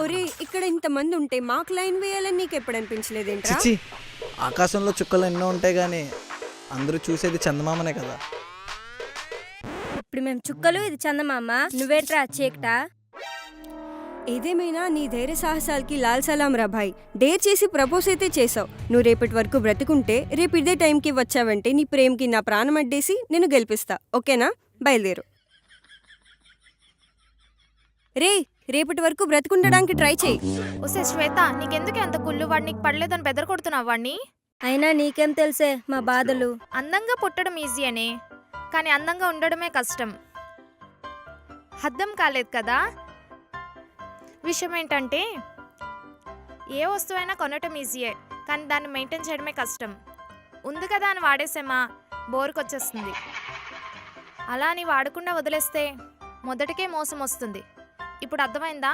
ఒరే ఇక్కడ ఇంతమంది ఉంటే మాకు లైన్ వేయాలని నీకు ఎప్పుడు అనిపించలేదేంట్రా? చిచ్చి, ఆకాశంలో చుక్కలు ఎన్నో ఉంటాయి కానీ అందరూ చూసేది చందమామనే కదా. ఇప్పుడు మేము చుక్కలు, ఇది చందమామ, నువ్వేట్రా చీకటా? ఏదేమైనా నీ ధైర్య సాహసాలకి లాల్ సలాం రా భాయ్. డేర్ చేసి ప్రపోజ్ అయితే చేసావు. నువ్వు రేపటి వరకు బ్రతుకుంటే రేపు ఇదే టైంకి వచ్చావంటే నీ ప్రేమకి నా ప్రాణం అడ్డేసి నేను గెలిపిస్తా. ఓకేనా? బయలుదేరు. రే, రేపటి వరకు బ్రతుకుండడానికి ట్రై చేయి. ఒసే శ్వేత, నీకెందుకు అంత కుళ్ళు? వాడు నీకు పడలేదని బెదర కొడుతున్నావు వాడిని. అయినా నీకేం తెలుసే మా బాధలు. అందంగా పుట్టడం ఈజీ అనే, కానీ అందంగా ఉండడమే కష్టం. అర్థం కాలేదు కదా? విషయం ఏంటంటే ఏ వస్తువైనా కొనటం ఈజీయే, కానీ దాన్ని మెయింటైన్ చేయడమే కష్టం. ఉంది కదా అని వాడేసామా బోరుకొచ్చేస్తుంది. అలా అని వాడకుండా వదిలేస్తే మొదటికే మోసం వస్తుంది. ఇప్పుడు అర్థమైందా?